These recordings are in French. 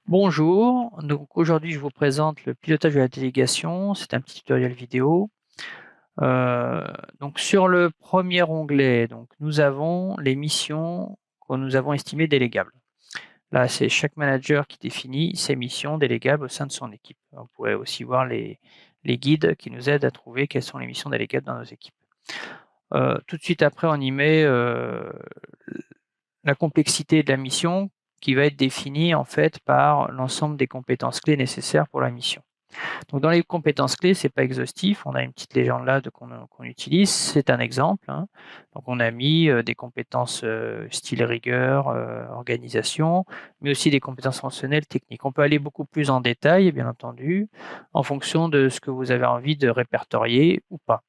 Bonjour, donc aujourd'hui je vous présente le pilotage de la délégation, c'est un petit tutoriel vidéo. Heu, donc sur le premier onglet, donc nous avons les missions que nous avons estimées délégables. Là, c'est chaque manager qui définit ses missions délégables au sein de son équipe. On pourrait aussi voir les guides qui nous aident à trouver quelles sont les missions délégables dans nos équipes. Tout de suite après, on y met, la complexité de la mission qui va être définie en fait par l'ensemble des compétences clés nécessaires pour la mission. Donc dans les compétences clés, c'est pas exhaustif, on a une petite légende là qu'on utilise, c'est un exemple, hein. Donc on a mis, des compétences, style rigueur, organisation, mais aussi des compétences fonctionnelles techniques. On peut aller beaucoup plus en détail, bien entendu, en fonction de ce que vous avez envie de répertorier ou pas.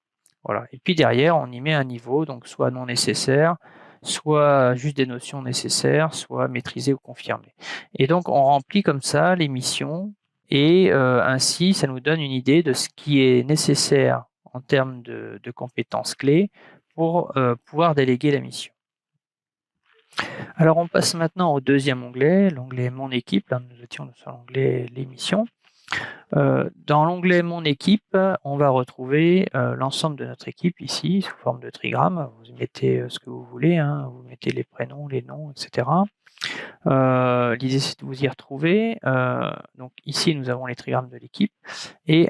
Voilà, et puis derrière, on y met un niveau, donc soit non nécessaire, soit juste des notions nécessaires, soit maîtrisées ou confirmées. Et donc on remplit comme ça les missions et ainsi ça nous donne une idée de ce qui est nécessaire en termes de compétences clés pour, pouvoir déléguer la mission. Alors on passe maintenant au deuxième onglet, l'onglet Mon équipe. Là nous étions sur l'onglet Les missions. Dans l'onglet Mon équipe, on va retrouver, l'ensemble de notre équipe ici, sous forme de trigramme. Vous y mettez, ce que vous voulez, hein, vous mettez les prénoms, les noms, et cetera. L'idée, c'est de vous y retrouver. Donc ici, nous avons les trigrammes de l'équipe et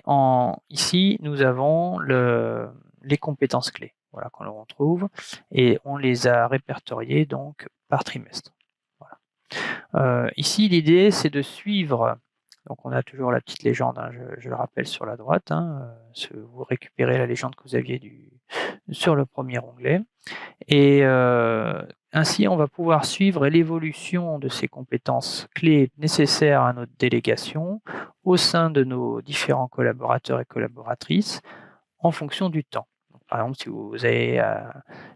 ici, nous avons les compétences clés, voilà, qu'on retrouve et on les a répertoriées donc par trimestre. Voilà. Ici, l'idée, c'est de suivre. Donc, on a toujours la petite légende, hein, je le rappelle sur la droite. Hein, vous récupérez la légende que vous aviez sur le premier onglet. Et ainsi, on va pouvoir suivre l'évolution de ces compétences clés nécessaires à notre délégation au sein de nos différents collaborateurs et collaboratrices en fonction du temps. Donc, par exemple, si vous avez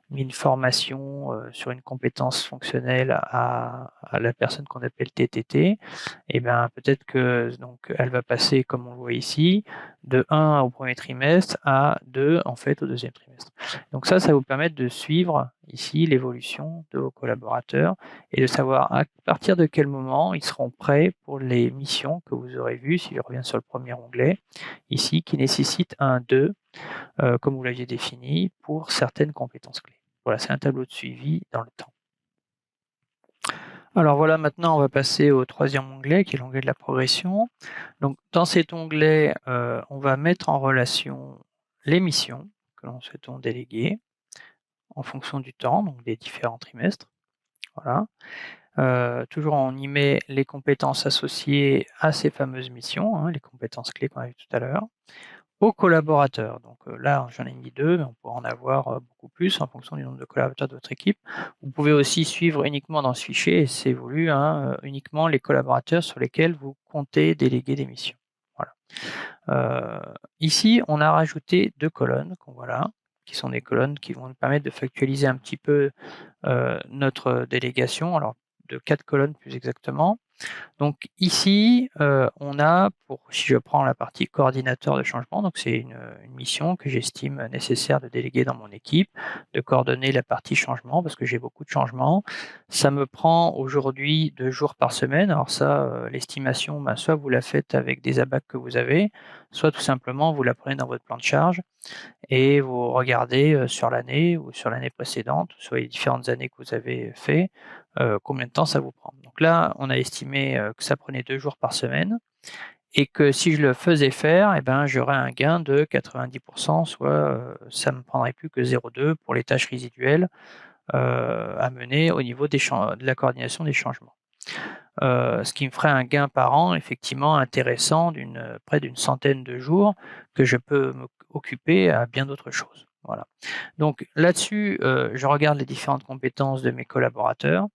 mis une formation sur une compétence fonctionnelle à la personne qu'on appelle TTT, et ben peut-être que donc elle va passer, comme on le voit ici, de 1 au premier trimestre à 2 en fait au deuxième trimestre. Donc ça va vous permettre de suivre ici l'évolution de vos collaborateurs et de savoir à partir de quel moment ils seront prêts pour les missions que vous aurez vues, si je reviens sur le premier onglet, ici, qui nécessitent un 2, comme vous l'aviez défini, pour certaines compétences clés. Voilà, c'est un tableau de suivi dans le temps. Alors voilà, maintenant on va passer au troisième onglet, qui est l'onglet de la progression. Donc dans cet onglet, on va mettre en relation les missions que l'on souhaitons déléguer en fonction du temps, donc des différents trimestres. Voilà. Toujours on y met les compétences associées à ces fameuses missions, hein, les compétences clés qu'on a vues tout à l'heure. Aux collaborateurs, donc là j'en ai mis 2, mais on pourra en avoir, beaucoup plus en fonction du nombre de collaborateurs de votre équipe. Vous pouvez aussi suivre uniquement dans ce fichier, et c'est voulu, hein, uniquement les collaborateurs sur lesquels vous comptez déléguer des missions. Voilà. Ici, on a rajouté 2 colonnes qu'on voit là, qui sont des colonnes qui vont nous permettre de factualiser un petit peu, notre délégation, alors de 4 colonnes plus exactement. Donc ici, on a si je prends la partie coordinateur de changement, donc c'est une mission que j'estime nécessaire de déléguer dans mon équipe, de coordonner la partie changement parce que j'ai beaucoup de changements. Ça me prend aujourd'hui 2 jours par semaine. Alors ça, l'estimation, ben, soit vous la faites avec des abacs que vous avez, soit tout simplement vous la prenez dans votre plan de charge et vous regardez, sur l'année ou sur l'année précédente, sur les différentes années que vous avez fait, combien de temps ça vous prend. Donc là, on a estimé, que ça prenait 2 jours par semaine et que si je le faisais faire et ben, j'aurais un gain de 90 soit, ça me prendrait plus que 0,2 pour les tâches résiduelles, à mener au niveau de la coordination des changements. Ce qui me ferait un gain par an effectivement intéressant près d'une centaine de jours que je peux m'occuper à bien d'autres choses. Voilà. Donc là-dessus, je regarde les différentes compétences de mes collaborateurs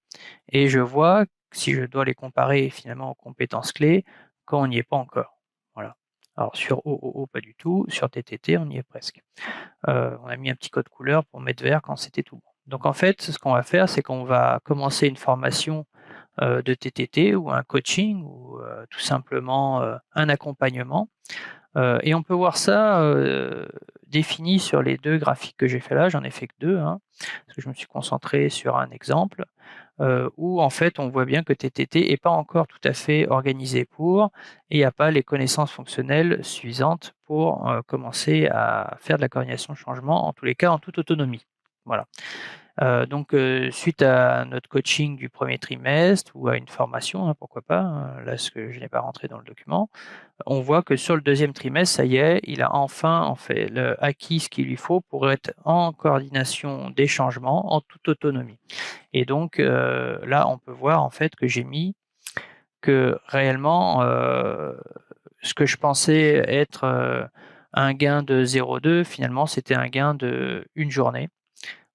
et je vois si je dois les comparer finalement aux compétences clés, quand on n'y est pas encore. Voilà. Alors sur OOO, pas du tout, sur TTT, on y est presque. On a mis un petit code couleur pour mettre vert quand c'était tout bon. Donc en fait, ce qu'on va faire, c'est qu'on va commencer une formation de TTT ou un coaching ou tout simplement un accompagnement. Et on peut voir ça défini sur les 2 graphiques que j'ai fait là. J'en ai fait que 2, hein, parce que je me suis concentré sur un exemple. où en fait on voit bien que TTT est pas encore tout à fait organisé pour et a pas les connaissances fonctionnelles suffisantes pour, commencer à faire de la coordination de changement, en tous les cas en toute autonomie. Voilà. Donc suite à notre coaching du premier trimestre ou à une formation, hein, pourquoi pas, là ce que je n'ai pas rentré dans le document, on voit que sur le deuxième trimestre, ça y est, il a enfin en fait acquis ce qu'il lui faut pour être en coordination des changements en toute autonomie. Et donc là, on peut voir en fait que j'ai mis que réellement, ce que je pensais être, un gain de 0,2 finalement c'était un gain de 1 journée.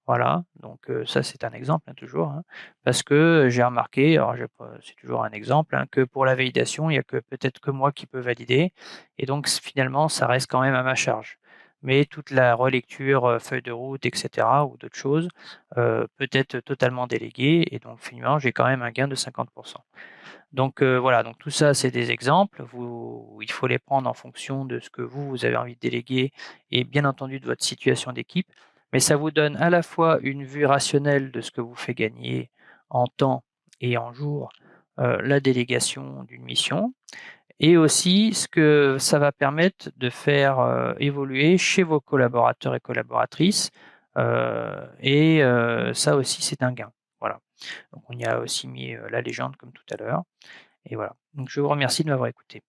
Voilà, donc ça c'est un exemple, hein, toujours, hein, parce que j'ai remarqué, alors j'ai pas c'est toujours un exemple, hein, que pour la validation, il y a que peut-être que moi qui peux valider et donc finalement ça reste quand même à ma charge. Mais toute la relecture, feuille de route et cetera ou d'autres choses, peut être totalement déléguée et donc finalement j'ai quand même un gain de 50. Donc voilà, donc tout ça c'est des exemples, il faut les prendre en fonction de ce que vous avez envie de déléguer et bien entendu de votre situation d'équipe. Mais ça vous donne à la fois une vue rationnelle de ce que vous fait gagner en temps et en jours, la délégation d'une mission et aussi ce que ça va permettre de faire, évoluer chez vos collaborateurs et collaboratrices, ça aussi c'est un gain. Voilà. Donc on y a aussi mis, la légende comme tout à l'heure et voilà. Donc je vous remercie de m'avoir écouté.